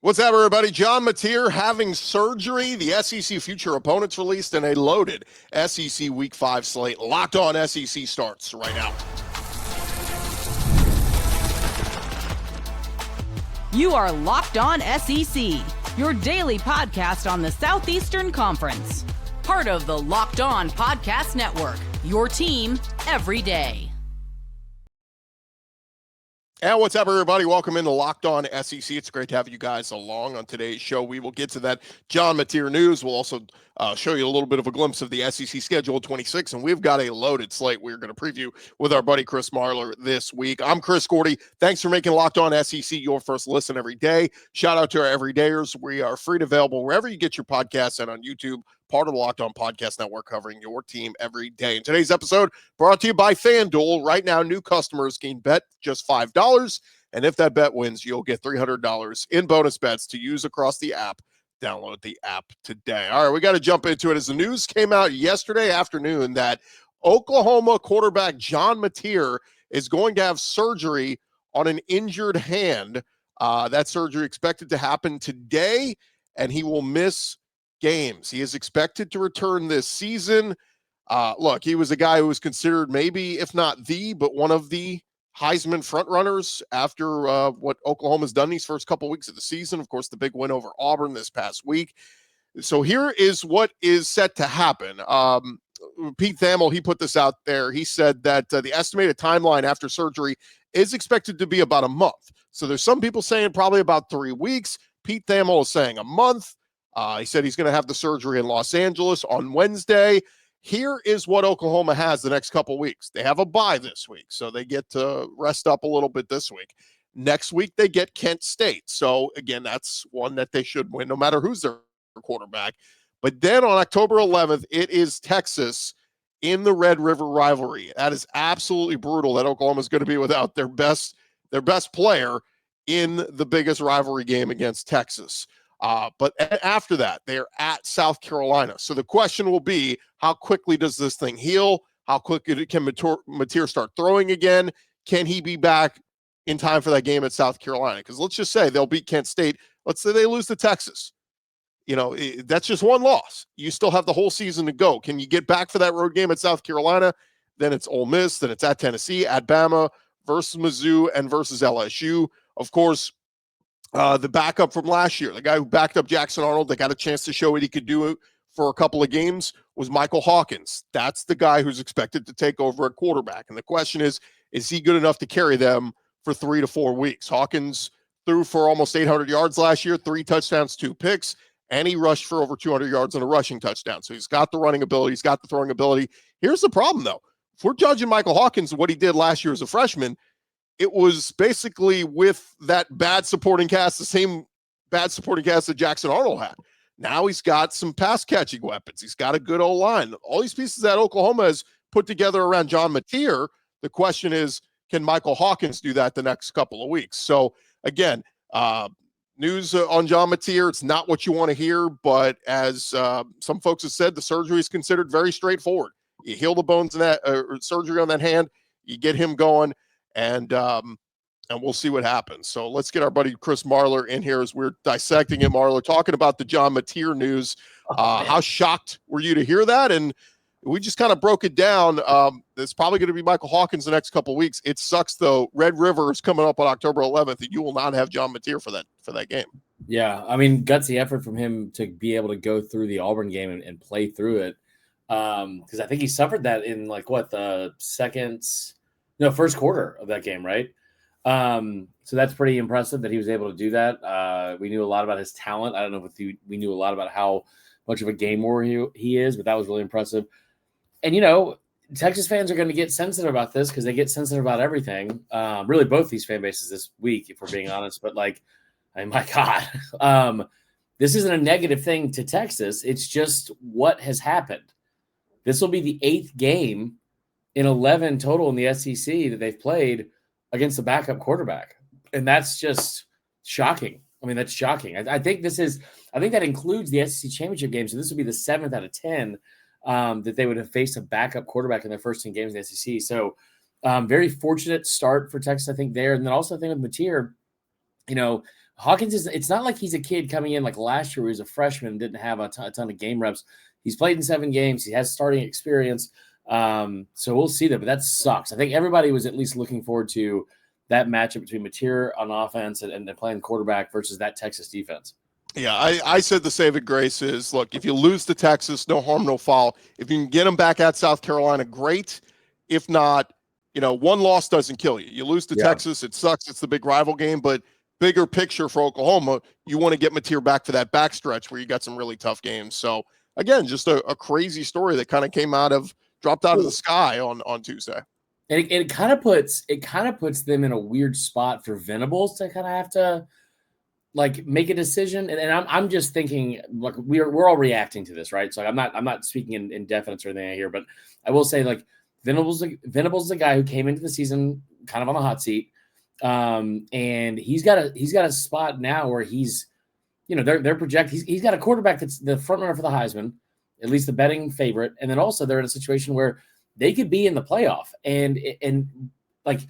What's up, everybody? John Mateer having surgery. The SEC future opponents released in a loaded SEC Week 5 slate. Locked On SEC starts right now. You are Locked On SEC, your daily podcast on the Southeastern Conference. Part of the Locked On Podcast Network, your team every day. And what's up, everybody? Welcome into Locked On SEC. It's great to have you guys along on today's show. We will get to that John Mateer news. We'll also show you a little bit of a glimpse of the SEC schedule 26, and we've got a loaded slate we're going to preview with our buddy Chris Marler this week. I'm Chris Gordy. Thanks for making Locked On SEC your first listen every day. Shout out to our everydayers. We are free and available wherever you get your podcasts and on YouTube, part of the Locked On Podcast Network, covering your team every day. In today's episode, brought to you by FanDuel. Right now, new customers can bet just $5, and if that bet wins, you'll get $300 in bonus bets to use across the app. Download the app today. All right, we got to jump into it. As the news came out yesterday afternoon that Oklahoma quarterback John Mateer is going to have surgery on an injured hand. That surgery expected to happen today, and he will miss games. He is expected to return this season. Look, he was a guy who was considered maybe, if not but one of the Heisman frontrunners after what Oklahoma's done these first couple weeks of the season. Of course, the big win over Auburn this past week. So here is what is set to happen. Pete Thamel, he put this out there. He said that the estimated timeline after surgery is expected to be about a month. So there's some people saying probably about 3 weeks. Pete Thamel is saying a month. He said he's going to have the surgery in Los Angeles on Wednesday. Here is what Oklahoma has the next couple weeks. They have a bye this week, so they get to rest up a little bit this week. Next week, they get Kent State. So, again, that's one that they should win no matter who's their quarterback. But then on October 11th, it is Texas in the Red River rivalry. That is absolutely brutal that Oklahoma is going to be without their best player in the biggest rivalry game against Texas. But after that, they're at South Carolina. So the question will be, how quickly does this thing heal? How quickly can Mateer start throwing again? Can he be back in time for that game at South Carolina? Because let's just say they'll beat Kent State. Let's say they lose to Texas. You know, that's just one loss. You still have the whole season to go. Can you get back for that road game at South Carolina? Then it's Ole Miss. Then it's at Tennessee, at Bama, versus Mizzou, and versus LSU. Of course, the backup from last year, the guy who backed up Jackson Arnold, that got a chance to show what he could do for a couple of games, was Michael Hawkins. That's the guy who's expected to take over at quarterback. And the question is he good enough to carry them for 3 to 4 weeks? Hawkins threw for almost 800 yards last year, 3 touchdowns, 2 picks, and he rushed for over 200 yards and a rushing touchdown. So he's got the running ability. He's got the throwing ability. Here's the problem, though. If we're judging Michael Hawkins and what he did last year as a freshman, it was basically with that bad supporting cast, the same bad supporting cast that Jackson Arnold had. Now he's got some pass-catching weapons. He's got a good O-line. All these pieces that Oklahoma has put together around John Mateer, the question is, can Michael Hawkins do that the next couple of weeks? So, again, news on John Mateer, it's not what you want to hear, but as some folks have said, the surgery is considered very straightforward. You heal the bones in that surgery on that hand, you get him going, and we'll see what happens. So let's get our buddy Chris Marler in here as we're dissecting it. Marler, talking about the John Mateer news. How shocked were you to hear that? And we just kind of broke it down. It's probably going to be Michael Hawkins the next couple of weeks. It sucks, though. Red River is coming up on October 11th, and you will not have John Mateer for that game. Yeah, I mean, gutsy effort from him to be able to go through the Auburn game and play through it. Because I think he suffered that in the first quarter of that game, right? So that's pretty impressive that he was able to do that. We knew a lot about his talent. I don't know if we knew a lot about how much of a game warrior he is, but that was really impressive. And, Texas fans are going to get sensitive about this because they get sensitive about everything. Really, both these fan bases this week, if we're being honest. But, my God, this isn't a negative thing to Texas. It's just what has happened. This will be the 8th game in 11 total in the SEC that they've played against the backup quarterback. And that's just shocking. I mean, that's shocking. I think that includes the SEC championship game. So this would be the 7th out of 10 that they would have faced a backup quarterback in their first 10 games in the SEC. So very fortunate start for Texas, I think, there. And then also I think with Mateer, Hawkins it's not like he's a kid coming in like last year where he was a freshman and didn't have a ton of game reps. He's played in 7 games. He has starting experience. So we'll see that, but that sucks. I think everybody was at least looking forward to that matchup between Mateer on offense and playing quarterback versus that Texas defense. Yeah, I said the saving grace is, look, if you lose to Texas, no harm, no foul. If you can get them back at South Carolina, great. If not, one loss doesn't kill you. You lose to Texas, it sucks. It's the big rival game, but bigger picture for Oklahoma, you want to get Mateer back for that backstretch where you got some really tough games. So, again, just a crazy story that kind of dropped out of the sky on Tuesday. And it kind of puts them in a weird spot for Venables to kind of have to like make a decision. And I'm just thinking, like, we're all reacting to this, right? So I'm not speaking in definites or anything here, but I will say, like, Venables is a guy who came into the season kind of on the hot seat. And he's got a spot now where he's, they're projecting, he's got a quarterback that's the front runner for the Heisman, at least the betting favorite. And then also they're in a situation where they could be in the playoff. And like,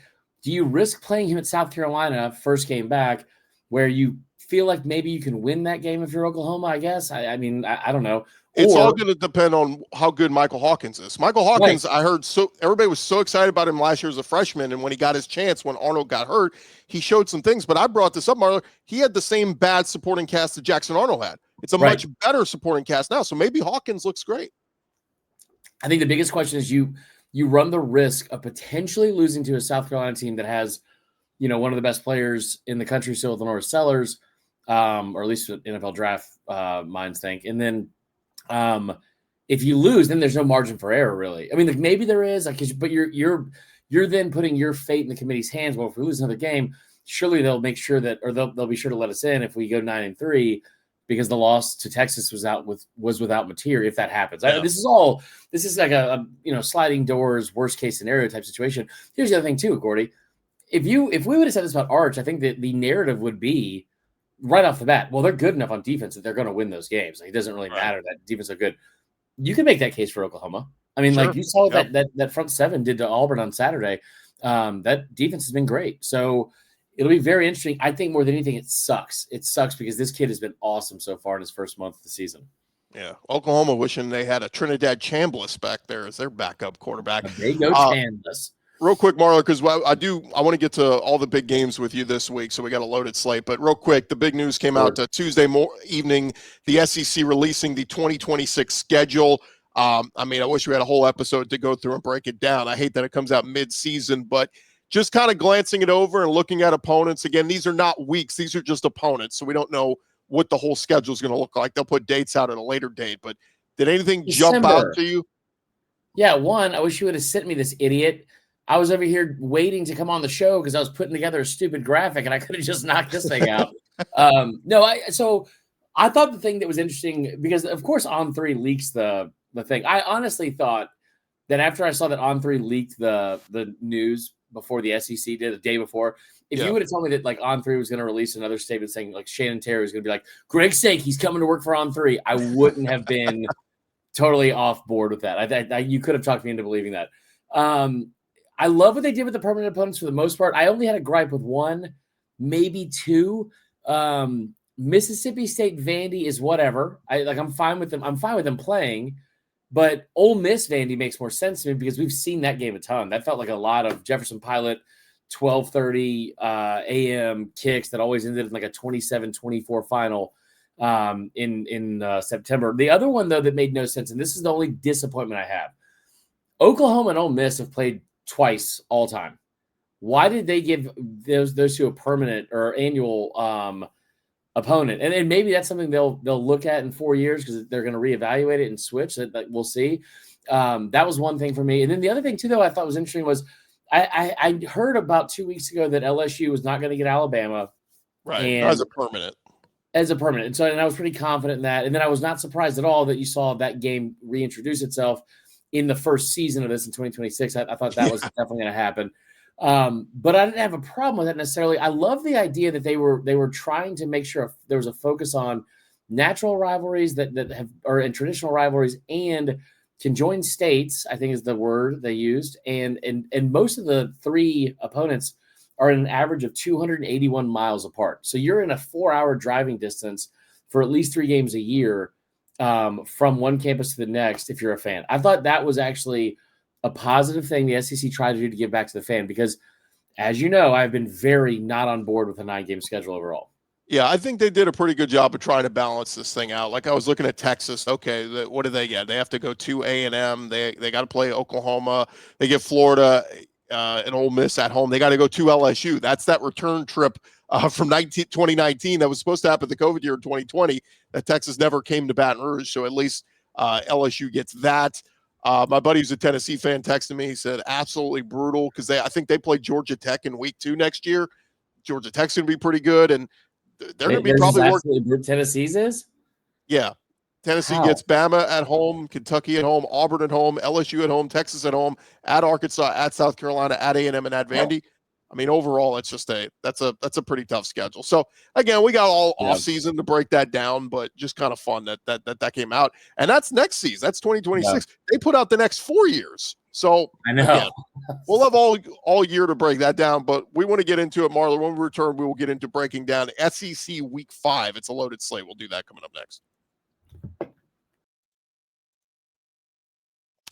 do you risk playing him at South Carolina first game back where you feel like maybe you can win that game if you're Oklahoma, I guess? I mean, I don't know. It's all going to depend on how good Michael Hawkins is. Michael Hawkins, right. I heard everybody was so excited about him last year as a freshman, and when he got his chance, when Arnold got hurt, he showed some things. But I brought this up, Marler. He had the same bad supporting cast that Jackson Arnold had. It's a much better supporting cast now, so maybe Hawkins looks great. I think the biggest question is you run the risk of potentially losing to a South Carolina team that has, one of the best players in the country still with Lenore Sellers, or at least NFL draft minds think. And then if you lose, then there's no margin for error, really. I mean, like, maybe there is, but you're then putting your fate in the committee's hands. Well, if we lose another game, surely they'll make sure that, or they'll be sure to let us in if we go 9-3, because the loss to Texas was without Mateer. If that happens, this is like a sliding doors worst case scenario type situation. Here's the other thing too, Gordy. If we would have said this about Arch, I think that the narrative would be right off the bat, well, they're good enough on defense that they're going to win those games. Like, it doesn't really matter that defense are good. You can make that case for Oklahoma. I mean, like, you saw that front seven did to Auburn on Saturday. That defense has been great. So it'll be very interesting. I think more than anything, it sucks. It sucks because this kid has been awesome so far in his first month of the season. Yeah, Oklahoma wishing they had a Trinidad Chambliss back there as their backup quarterback. There you go, Chambliss. Real quick, Marler, because I want to get to all the big games with you this week, so we got a loaded slate. But real quick, the big news came out Tuesday evening, the SEC releasing the 2026 schedule. I wish we had a whole episode to go through and break it down. I hate that it comes out mid-season, but just kind of glancing it over and looking at opponents. Again, these are not weeks. These are just opponents, so we don't know what the whole schedule is going to look like. They'll put dates out at a later date. But did anything jump out to you? Yeah, one, I wish you would have sent me this idiot. I was over here waiting to come on the show because I was putting together a stupid graphic and I could have just knocked this thing out. So I thought the thing that was interesting, because of course On3 leaks the thing. I honestly thought that after I saw that On3 leaked the news before the SEC did the day before, if you would have told me that like On3 was going to release another statement saying like Shannon Terry was going to be like, Greg's sake, he's coming to work for On3, I wouldn't have been totally off board with that. You could have talked me into believing that. I love what they did with the permanent opponents for the most part. I only had a gripe with one, maybe two. Mississippi State Vandy is whatever. I'm fine with them. I'm fine with them playing, but Ole Miss Vandy makes more sense to me because we've seen that game a ton. That felt like a lot of Jefferson Pilot 12:30 a.m. kicks that always ended in like a 27-24 final in September. The other one though that made no sense, and this is the only disappointment I have. Oklahoma and Ole Miss have played twice all time. Why did they give those two a permanent or annual opponent? And maybe that's something they'll look at in 4 years because they're going to reevaluate it and switch. That we'll see. That was one thing for me. And then the other thing too, though, I thought was interesting was I heard about 2 weeks ago that LSU was not going to get Alabama, right, as a permanent. And so, and I was pretty confident in that. And then I was not surprised at all that you saw that game reintroduce itself in the first season of this in 2026. I thought that was definitely going to happen. But I didn't have a problem with that necessarily. I love the idea that they were trying to make sure there was a focus on natural rivalries and traditional rivalries and conjoined states, I think is the word they used. And most of the three opponents are an average of 281 miles apart. So you're in a 4-hour driving distance for at least 3 games a year from one campus to the next if you're a fan. I thought that was actually a positive thing the SEC tried to do to give back to the fan because, as you know, I've been very not on board with a 9-game schedule overall. Yeah, I think they did a pretty good job of trying to balance this thing out. Like I was looking at Texas. Okay, what do they get? They have to go to A&M. They got to play Oklahoma. They get Florida and Ole Miss at home. They got to go to LSU. That's that return trip from 2019 that was supposed to happen the COVID year in 2020 that Texas never came to Baton Rouge. So at least LSU gets that. My buddy who's a Tennessee fan texted me. He said absolutely brutal because I think they play Georgia Tech in week 2 next year. Georgia Tech's going to be pretty good, and they're going to be probably more. Tennessee's is? Yeah. Tennessee gets Bama at home, Kentucky at home, Auburn at home, LSU at home, Texas at home, at Arkansas, at South Carolina, at A&M, and at Vandy. I mean, overall, it's just that's a pretty tough schedule. So again, we got all off season to break that down, but just kind of fun that came out. And that's next season. That's 2026. Yeah. They put out the next 4 years. So I know again, we'll have all year to break that down, but we want to get into it, Marler. When we return, we will get into breaking down SEC Week 5. It's a loaded slate. We'll do that coming up next.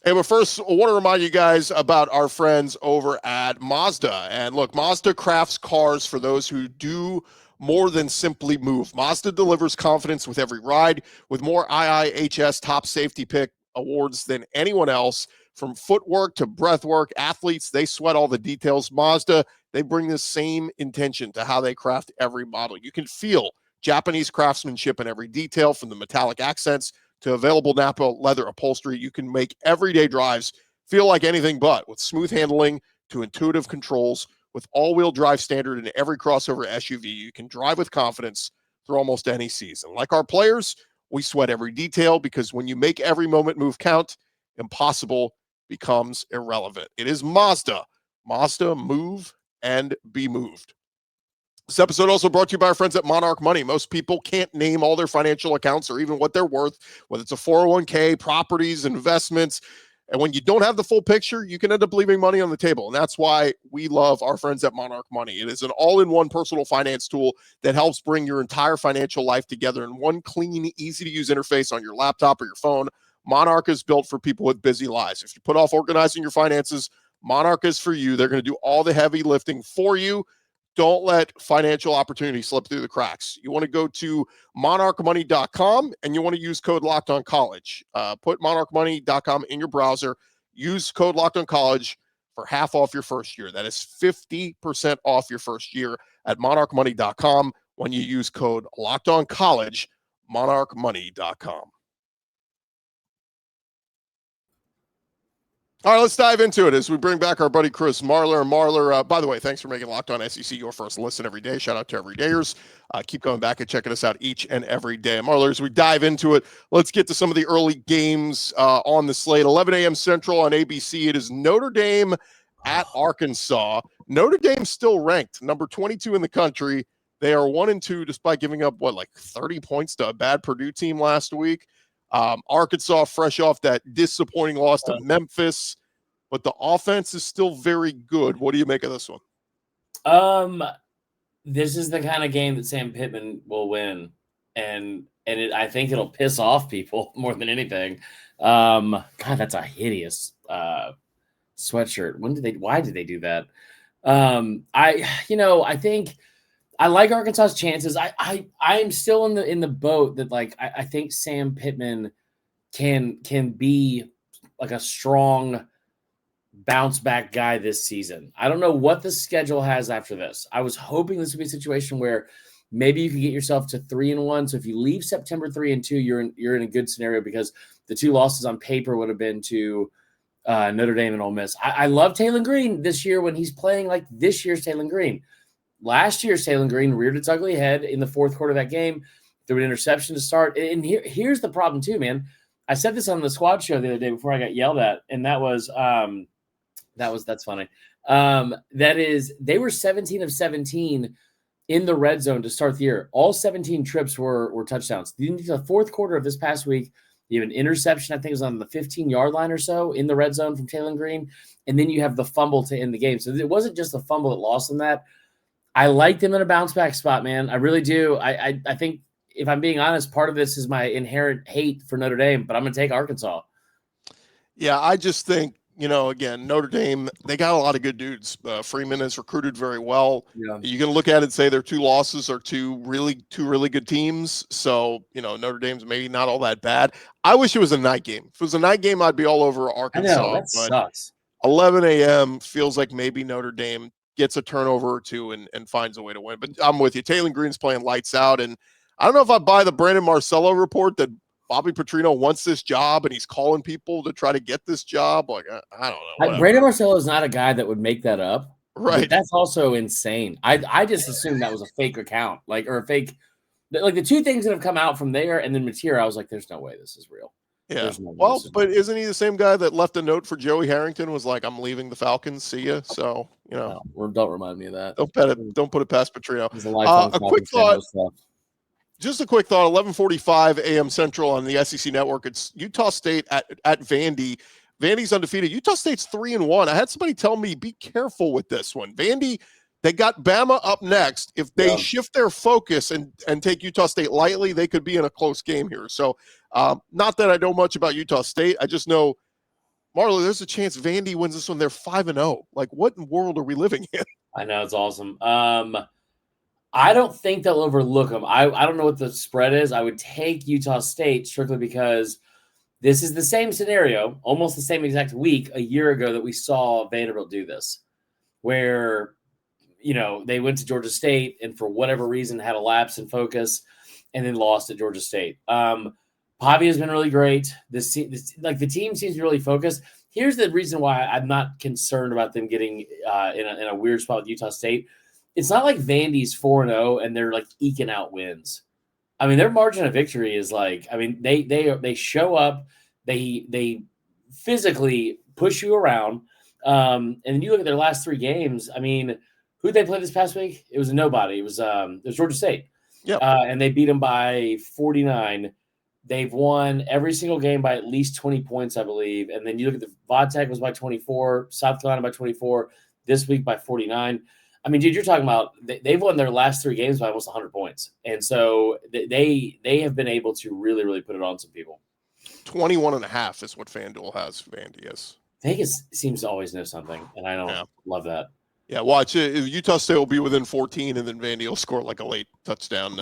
Hey, but first, I want to remind you guys about our friends over at Mazda. And look, Mazda crafts cars for those who do more than simply move. Mazda delivers confidence with every ride, with more IIHS top safety pick awards than anyone else. From footwork to breathwork, athletes, they sweat all the details. Mazda, they bring the same intention to how they craft every model. You can feel Japanese craftsmanship in every detail, from the metallic accents to available Napa leather upholstery. You can make everyday drives feel like anything but, with smooth handling to intuitive controls. With all-wheel drive standard in every crossover SUV, you can drive with confidence through almost any season. Like our players, we sweat every detail, because when you make every moment move count, impossible becomes irrelevant. It is Mazda. Mazda, move and be moved. This episode also brought to you by our friends at Monarch Money. Most people can't name all their financial accounts or even what they're worth, whether it's a 401k, properties, investments. And when you don't have the full picture, you can end up leaving money on the table. And that's why we love our friends at Monarch Money. It is an all-in-one personal finance tool that helps bring your entire financial life together in one clean, easy-to-use interface on your laptop or your phone. Monarch is built for people with busy lives. If you put off organizing your finances, Monarch is for you. They're going to do all the heavy lifting for you. Don't let financial opportunity slip through the cracks. You want to go to monarchmoney.com and you want to use code LOCKEDONCollege. Put monarchmoney.com in your browser. Use code LOCKEDONCollege for half off your first year. That is 50% off your first year at monarchmoney.com when you use code LOCKEDONCollege, monarchmoney.com. All right, let's dive into it as we bring back our buddy Chris Marler. Marler, by the way, thanks for making Locked On SEC your first listen every day. Shout out to everydayers. Keep coming back and checking us out each and every day. Marler, as we dive into it, let's get to some of the early games on the slate. 11 a.m. Central on ABC. It is Notre Dame at Arkansas. Notre Dame still ranked number 22 in the country. They are 1-2 despite giving up, 30 points to a bad Purdue team last week. Arkansas fresh off that disappointing loss to Memphis, but the offense is still very good. What do you make of this one? This is the kind of game that Sam Pittman will win, and I think it'll piss off people more than anything. God, that's a hideous sweatshirt. Why did they do that? I think I like Arkansas's chances. I'm still in the boat that I think Sam Pittman can be like a strong bounce back guy this season. I don't know what the schedule has after this. I was hoping this would be a situation where maybe you could get yourself to 3-1. So if you leave September 3-2, you're in a good scenario, because the 2 losses on paper would have been to Notre Dame and Ole Miss. I love Taylor Green this year when he's playing like this year's Taylor Green. Last year's Taylor Green reared its ugly head in the fourth quarter of that game. Threw an interception to start. And here's the problem too, man. I said this on the squad show the other day before I got yelled at, and that's funny. That is, they were 17 of 17 in the red zone to start the year. All 17 trips were touchdowns. The fourth quarter of this past week, You have an interception, I think it was on the 15-yard line or so in the red zone from Taylor Green. And then you have the fumble to end the game. So it wasn't just the fumble that lost them that. I like them in a bounce back spot, man. I really do. I think, if I'm being honest, part of this is my inherent hate for Notre Dame, but I'm going to take Arkansas. Yeah, I just think, again, Notre Dame, they got a lot of good dudes. Freeman has recruited very well. Yeah. You can look at it and say their 2 losses are two really good teams. So, Notre Dame's maybe not all that bad. I wish it was a night game. If it was a night game, I'd be all over Arkansas. I know, that sucks. 11 a.m. feels like maybe Notre Dame gets a turnover or two and finds a way to win. But I'm with you. Taylor Green's playing lights out. And I don't know if I buy the Brandon Marcello report that Bobby Petrino wants this job and he's calling people to try to get this job. Like, I don't know. Brandon Marcello is not a guy that would make that up. Right. That's also insane. I just assumed that was a fake account, or a fake. Like the 2 things that have come out from there and then material, I was like, there's no way this is real. Yeah. No but isn't he the same guy that left a note for Joey Harrington? Was like, I'm leaving the Falcons. See ya. So, No, don't remind me of that. Don't put it past Petrino. A quick thought. Just a quick thought, 11:45 a.m. Central on the SEC Network. It's Utah State at Vandy. Vandy's undefeated. Utah State's 3-1. I had somebody tell me, be careful with this one. Vandy, they got Bama up next. If they shift their focus and take Utah State lightly, they could be in a close game here. So not that I know much about Utah State. I just know, Marler, there's a chance Vandy wins this one. They're 5-0. Like, what in the world are we living in? I know, it's awesome. I don't think they'll overlook them. I don't know what the spread is. I would take Utah State strictly because this is the same scenario, almost the same exact week a year ago that we saw Vanderbilt do this, where, they went to Georgia State and for whatever reason had a lapse in focus and then lost at Georgia State. Pavi has been really great. The team seems to be really focused. Here's the reason why I'm not concerned about them getting in a weird spot with Utah State. It's not like Vandy's 4-0 and they're like eking out wins. I mean, their margin of victory is they show up, they physically push you around, and then you look at their last 3 games. I mean, who'd they play this past week? It was a nobody. It was Georgia State. Yeah, and they beat them by 49. They've won every single game by at least 20 points, I believe. And then you look at the Vodtech was by 24, South Carolina by 24, this week by 49. I mean, dude, you're talking about they've won their last 3 games by almost 100 points. And so they have been able to really, really put it on some people. 21.5 is what FanDuel has Vandy is. Vegas seems to always know something, and I don't love that. Yeah, watch it. Utah State will be within 14, and then Vandy will score like a late touchdown.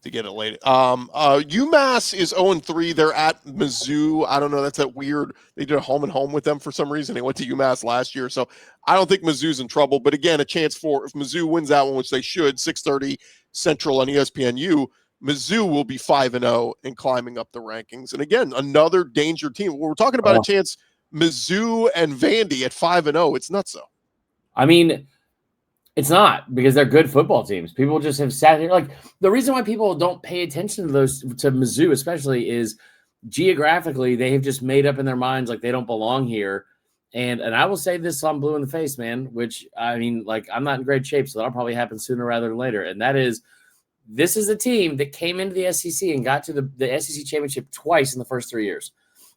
To get it late. UMass is 0-3. They're at Mizzou. I don't know. That's that weird. They did a home and home with them for some reason. They went to UMass last year. So I don't think Mizzou's in trouble. But again, a chance for, if Mizzou wins that one, which they should, 6:30 Central on ESPNU, Mizzou will be 5-0 and climbing up the rankings. And again, another danger team. We're talking about a chance Mizzou and Vandy at 5-0. It's nuts though. I mean, it's not, because they're good football teams. People just have sat here. Like, the reason why people don't pay attention to Mizzou especially is geographically they have just made up in their minds like they don't belong here. And I will say this till I'm blue in the face, man, which, I mean, like, I'm not in great shape, so that'll probably happen sooner rather than later. And that is, this is a team that came into the SEC and got to the SEC championship twice in the first 3 years.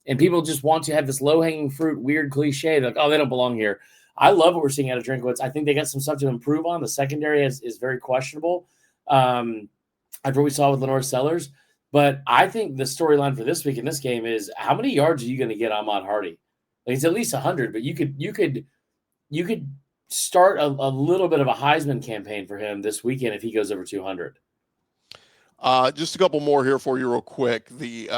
And people just want to have this low-hanging fruit, weird cliche, like, oh, they don't belong here. I love what we're seeing out of Drinkwitz. I think they got some stuff to improve on. The secondary is very questionable after what we saw with Lenore Sellers. But I think the storyline for this week in this game is, how many yards are you going to get Ahmad Hardy? Like, it's at least 100, but you could start a little bit of a Heisman campaign for him this weekend if he goes over 200. Just a couple more here for you real quick. The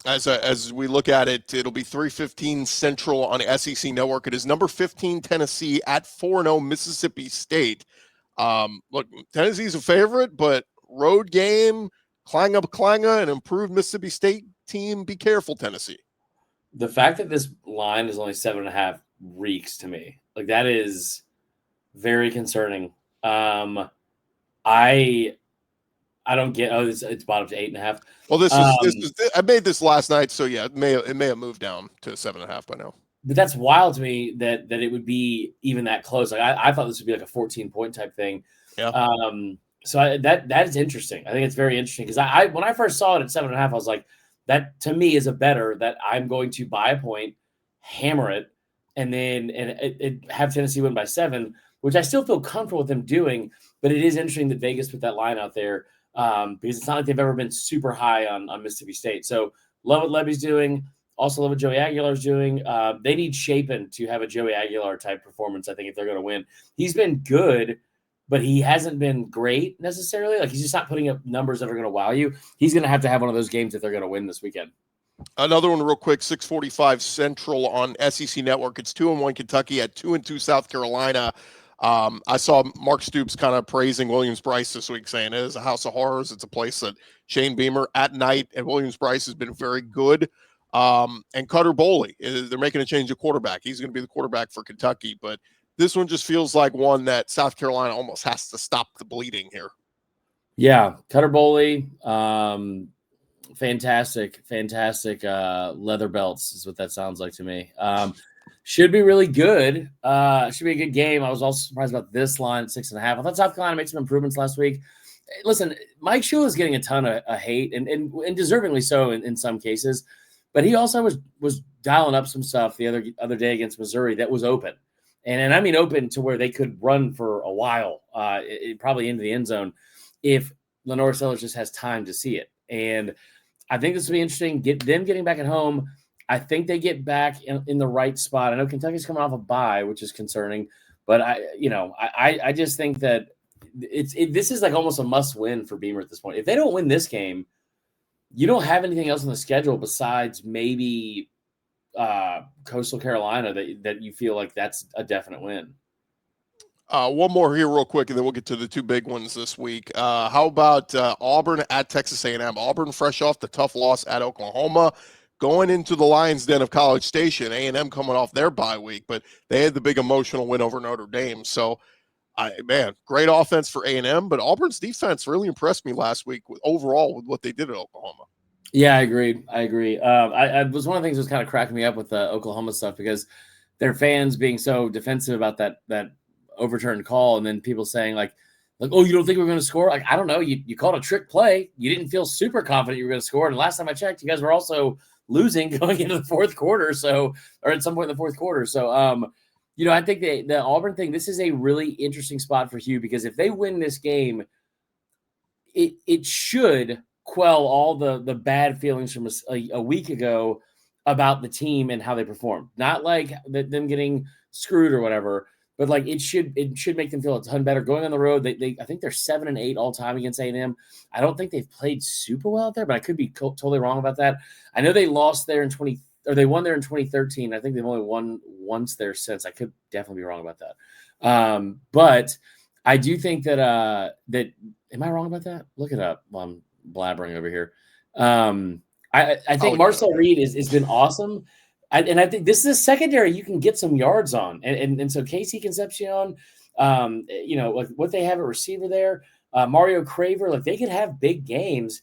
as we look at it, it'll be 3:15 Central on SEC Network. It is number 15 Tennessee at 4-0 Mississippi State. Look, Tennessee's a favorite, but road game, clanger, an improved Mississippi State team. Be careful, Tennessee. The fact that this line is only 7.5 reeks to me. Like, that is very concerning. I don't get. Oh, it's bottom to 8.5. Well, this is. I made this last night, so yeah, it may have moved down to 7.5 by now. But that's wild to me that it would be even that close. Like, I thought this would be like a 14-point type thing. Yeah. So that is interesting. I think it's very interesting because I when I first saw it at 7.5, I was like, That to me is a better that I'm going to buy a point, hammer it, and then have Tennessee win by 7, which I still feel comfortable with them doing. But it is interesting that Vegas put that line out there because it's not like they've ever been super high on Mississippi State. So love what Levy's doing. Also love what Joey Aguilar's doing. They need Chapin to have a Joey Aguilar type performance, I think, if they're going to win. He's been good, but he hasn't been great necessarily. Like, he's just not putting up numbers that are going to wow you. He's going to have one of those games if they're going to win this weekend. Another one real quick, 6:45 Central on SEC Network. It's 2-1 Kentucky at 2-2 South Carolina. I saw Mark Stoops kind of praising Williams-Brice this week, saying it is a house of horrors. It's a place that Shane Beamer at night and Williams-Brice has been very good. And Cutter Boley, they're making a change of quarterback. He's going to be the quarterback for Kentucky, but this one just feels like one that South Carolina almost has to stop the bleeding here. Yeah, Cutter Boley, fantastic leather belts is what that sounds like to me. Should be really good. Should be a good game. I was also surprised about this line at 6.5. I thought South Carolina made some improvements last week. Listen, Mike Shula is getting a ton of hate and deservingly so in some cases, but he also was dialing up some stuff the other day against Missouri that was open. And I mean open to where they could run for a while, probably into the end zone, if Lenore Sellers just has time to see it. And I think this will be interesting. Them getting back at home. I think they get back in the right spot. I know Kentucky's coming off a bye, which is concerning, but I just think that this is like almost a must win for Beamer at this point. If they don't win this game, you don't have anything else on the schedule besides maybe Coastal Carolina that you feel like that's a definite win. One more here real quick, and then we'll get to the two big ones this week. How about Auburn at Texas A&M? Auburn fresh off the tough loss at Oklahoma, going into the Lions' Den of College Station. A&M coming off their bye week, but they had the big emotional win over Notre Dame. So, great offense for A&M, but Auburn's defense really impressed me last week overall with what they did at Oklahoma. Yeah, I agree. I was one of the things that was kind of cracking me up with the Oklahoma stuff because their fans being so defensive about that overturned call, and then people saying like, oh, you don't think we're going to score? Like, I don't know. You called a trick play. You didn't feel super confident you were going to score. And last time I checked, you guys were also losing going into the fourth quarter. Or at some point in the fourth quarter. So, I think the Auburn thing, this is a really interesting spot for Hugh because if they win this game, it should quell all the bad feelings from a week ago about the team and how they performed. Not like them getting screwed or whatever, but like it should make them feel a ton better going on the road. I think they're 7-8 all time against A&M. I don't think they've played super well out there, but I could be totally wrong about that. I know they lost there they won there in 2013. I think they've only won once there since. I could definitely be wrong about that. But I do think that am I wrong about that? Look it up while I'm blabbering over here. I think Marcel Reed has been awesome. And I think this is a secondary you can get some yards on. And so Casey Concepcion, like what they have at receiver there, Mario Craver, like they could have big games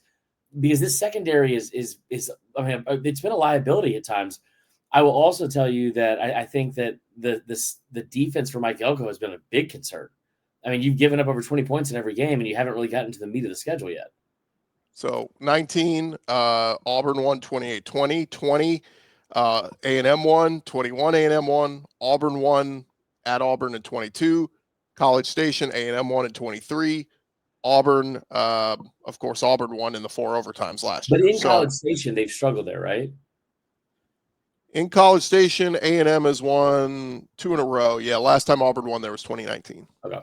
because this secondary is it's been a liability at times. I will also tell you that I think that the defense for Mike Elko has been a big concern. I mean, you've given up over 20 points in every game and you haven't really gotten to the meat of the schedule yet. So 19, Auburn won 28-20, 20, A&M won, 21 A&M won, Auburn won at Auburn in 22, College Station, A&M won in 23, Auburn, of course, Auburn won in the 4 overtimes last year. But in College Station, they've struggled there, right? In College Station, A&M has won 2 in a row. Yeah, last time Auburn won there was 2019. Okay.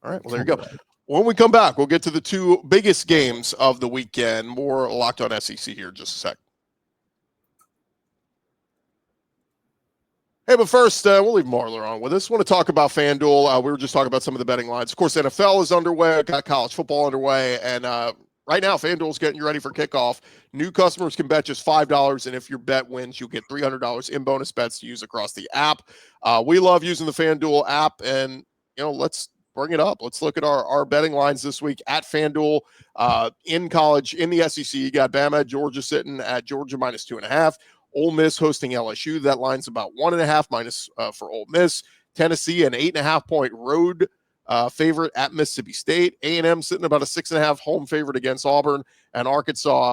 All right, well, there you go. When we come back, we'll get to the two biggest games of the weekend. More Locked On SEC here in just a sec. Hey, but first, we'll leave Marler on with us. I want to talk about FanDuel. We were just talking about some of the betting lines. Of course, NFL is underway. Got college football underway. And right now, FanDuel is getting you ready for kickoff. New customers can bet just $5. And if your bet wins, you'll get $300 in bonus bets to use across the app. We love using the FanDuel app. And, let's bring it up. Let's look at our betting lines this week at FanDuel. In college, in the SEC, you got Bama at Georgia sitting at Georgia minus 2.5. Ole Miss hosting LSU. That line's about 1.5 minus for Ole Miss. Tennessee, an 8.5 point road favorite at Mississippi State. A&M sitting about a 6.5 home favorite against Auburn. And Arkansas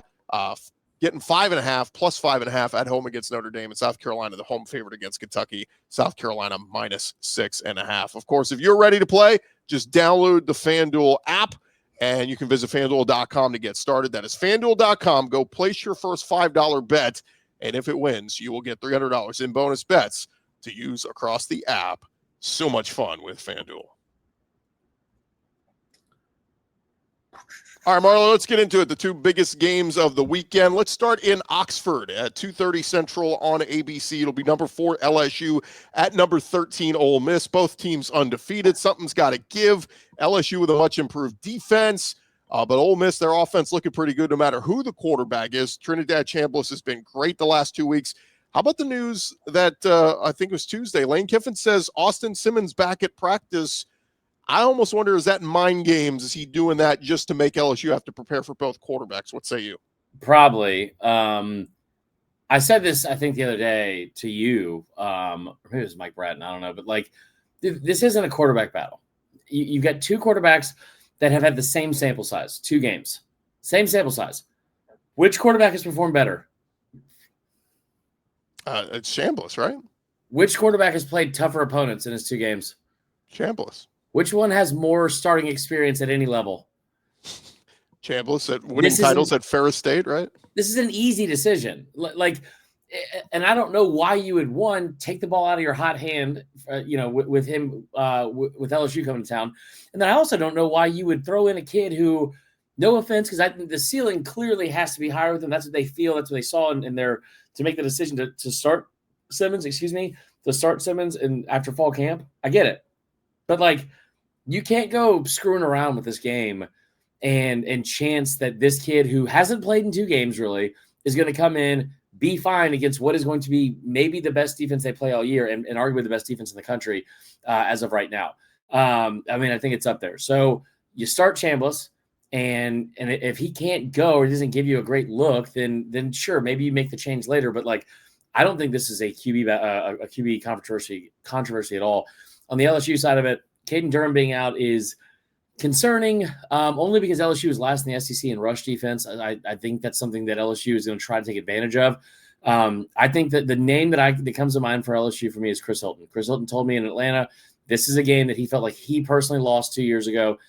getting 5.5 plus 5.5 at home against Notre Dame, and South Carolina, the home favorite against Kentucky. South Carolina minus 6.5. Of course, if you're ready to play, just download the FanDuel app, and you can visit FanDuel.com to get started. That is FanDuel.com. Go place your first $5 bet, and if it wins, you will get $300 in bonus bets to use across the app. So much fun with FanDuel. All right, Marlo, let's get into it. The two biggest games of the weekend. Let's start in Oxford at 2:30 Central on ABC. It'll be number 4 LSU at number 13 Ole Miss. Both teams undefeated. Something's got to give. LSU with a much improved defense, but Ole Miss, their offense looking pretty good no matter who the quarterback is. Trinidad Chambliss has been great the last 2 weeks. How about the news that I think it was Tuesday? Lane Kiffin says Austin Simmons back at practice. I almost wonder, is that mind games? Is he doing that just to make LSU have to prepare for both quarterbacks? What say you? Probably. I said this, I think, the other day to you, or maybe it was Mike Bratton, I don't know, but like, this isn't a quarterback battle. You've got two quarterbacks that have had the same sample size, 2 games, same sample size. Which quarterback has performed better? It's Chambliss, right? Which quarterback has played tougher opponents in his 2 games? Chambliss. Which one has more starting experience at any level? Chambliss at winning titles at Ferris State, right? This is an easy decision. Like, and I don't know why you would, one, take the ball out of your hot hand, with him, with LSU coming to town. And then I also don't know why you would throw in a kid who, no offense, because I think the ceiling clearly has to be higher with them. That's what they feel. That's what they saw in their, to make the decision to start Simmons, and after fall camp. I get it. But like, you can't go screwing around with this game and chance that this kid who hasn't played in 2 games really is going to come in, be fine against what is going to be maybe the best defense they play all year and arguably the best defense in the country as of right now. I think it's up there. So you start Chambliss, and if he can't go or doesn't give you a great look, then sure, maybe you make the change later. But like, I don't think this is a QB controversy at all. On the LSU side of it, Caden Durham being out is concerning, only because LSU is last in the SEC in rush defense. I think that's something that LSU is going to try to take advantage of. I think that the name that comes to mind for LSU for me is Chris Hilton. Chris Hilton told me in Atlanta, this is a game that he felt like he personally lost 2 years ago.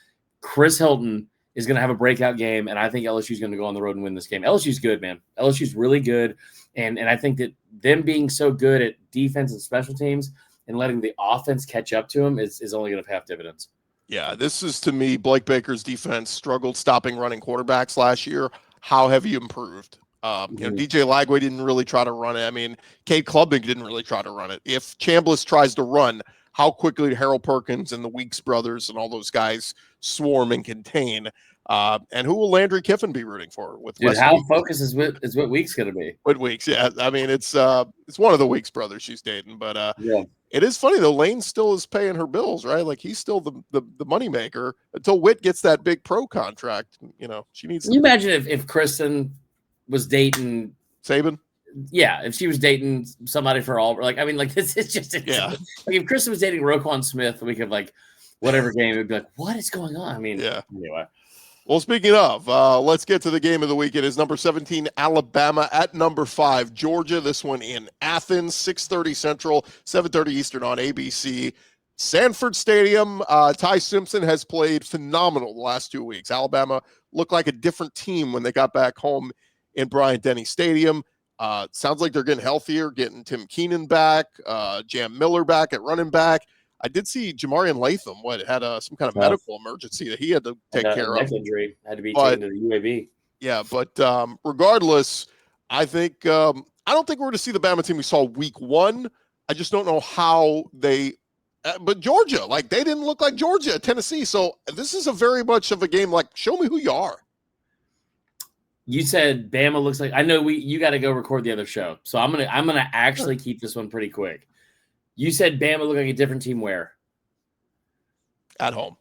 Chris Hilton is going to have a breakout game, and I think LSU is going to go on the road and win this game. LSU's good, man. LSU's really good, and I think that them being so good at defense and special teams and letting the offense catch up to him is only going to pay off dividends. Yeah, this is, to me, Blake Baker's defense struggled stopping running quarterbacks last year. How have you improved? DJ Lagway didn't really try to run it. I mean, Cade Klubnik didn't really try to run it. If Chambliss tries to run, how quickly Harold Perkins and the Weeks brothers and all those guys swarm and contain? And who will Landry Kiffin be rooting for? How focused is what Weeks going to be? With Weeks, yeah. I mean, it's one of the Weeks brothers she's dating, but yeah. It is funny though. Lane still is paying her bills, right? Like, he's still the moneymaker until Witt gets that big pro contract. She needs. Can you imagine if Kristen was dating Saban? Yeah, if she was dating somebody for all, this is just yeah. Like, if Kristen was dating Roquan Smith, we could whatever game, it'd be like, what is going on? I mean, yeah. Anyway. Well, speaking of, let's get to the game of the week. It is number 17, Alabama at number 5, Georgia. This one in Athens, 6:30 Central, 7:30 Eastern on ABC. Sanford Stadium, Ty Simpson has played phenomenal the last 2 weeks. Alabama looked like a different team when they got back home in Bryant-Denny Stadium. Sounds like they're getting healthier, getting Tim Keenan back, Jam Miller back at running back. I did see Jamarian Latham, had some kind of medical emergency that he had to take care of. Injury had to be taken to the UAB. Yeah, but regardless, I think I don't think we're going to see the Bama team we saw week 1. I just don't know how they. But Georgia, they didn't look like Georgia at Tennessee. So this is a very much of a game. Show me who you are. You said Bama looks like. I know you got to go record the other show, so I'm gonna actually keep this one pretty quick. You said Bama looked like a different team where? At home.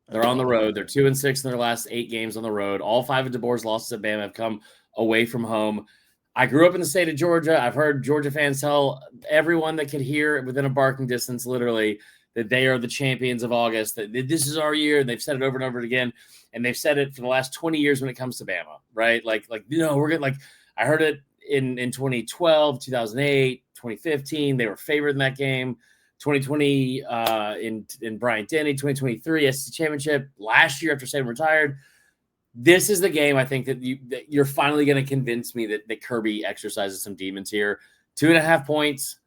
They're on the road. They're 2-6 in their last 8 games on the road. All 5 of DeBoer's losses at Bama have come away from home. I grew up in the state of Georgia. I've heard Georgia fans tell everyone that could hear within a barking distance, literally, that they are the champions of August, that this is our year. And they've said it over and over again. And they've said it for the last 20 years when it comes to Bama, right? Like, we're going to, like, I heard it in 2012, 2008, 2015. They were favored in that game. 2020 in Bryant-Denny, 2023 SEC championship. Last year after Saban retired. This is the game I think that you're finally going to convince me that Kirby exercises some demons here. 2.5 points,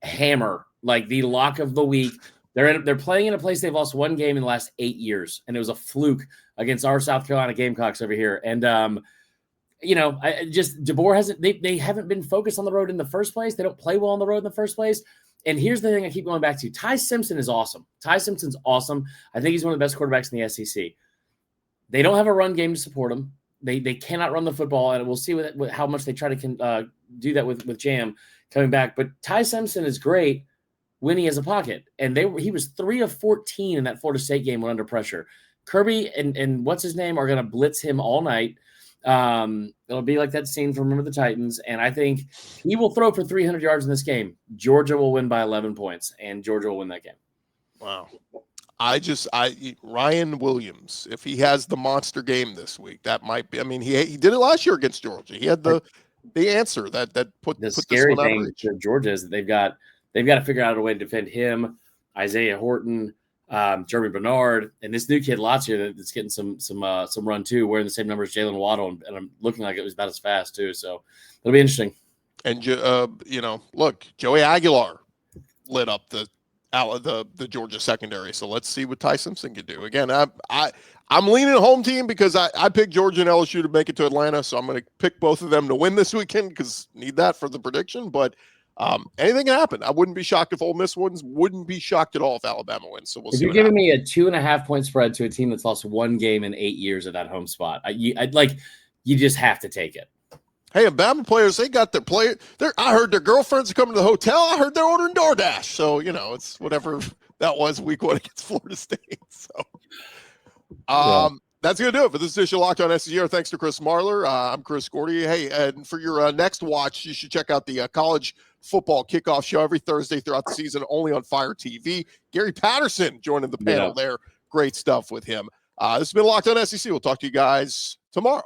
hammer, like the lock of the week. They're playing in a place they've lost one game in the last 8 years, and it was a fluke against our South Carolina Gamecocks over here. And DeBoer hasn't. They haven't been focused on the road in the first place. They don't play well on the road in the first place. And here's the thing I keep going back to: Ty Simpson is awesome. Ty Simpson's awesome. I think he's one of the best quarterbacks in the SEC. They don't have a run game to support them. They cannot run the football, and we'll see with how much they try to do that with Jam coming back. But Ty Simpson is great when he has a pocket, and he was 3 of 14 in that Florida State game when under pressure. Kirby and what's his name are going to blitz him all night. It'll be like that scene from Remember the Titans, and I think he will throw for 300 yards in this game. Georgia will win by 11 points, and Georgia will win that game. Wow. Ryan Williams, if he has the monster game this week, that might be. I mean, he did it last year against Georgia. He had the answer that put the put scary this one thing for Georgia is that they've got to figure out a way to defend him, Isaiah Horton, Jeremy Bernard, and this new kid Lazio that's getting some run too, wearing the same number as Jalen Waddle, and I'm looking like it was about as fast too. So it'll be interesting. And look, Joey Aguilar lit up the Georgia secondary. So let's see what Ty Simpson can do. Again, I'm leaning home team because I picked Georgia and LSU to make it to Atlanta. So I'm going to pick both of them to win this weekend because need that for the prediction. But anything can happen. I wouldn't be shocked if Ole Miss wins. Wouldn't be shocked at all if Alabama wins. So we'll see. If you're giving me a 2.5 point spread to a team that's lost one game in 8 years at that home spot, you just have to take it. Hey, Alabama players, they got their player. I heard their girlfriends are coming to the hotel. I heard they're ordering DoorDash. So, it's whatever that was week 1 against Florida State. So, That's going to do it for this edition of Locked On SEC. Thanks to Chris Marler. I'm Chris Gordy. Hey, and for your next watch, you should check out the college football kickoff show every Thursday throughout the season, only on Fire TV. Gary Patterson joining the panel there. Great stuff with him. This has been Locked On SEC. We'll talk to you guys tomorrow.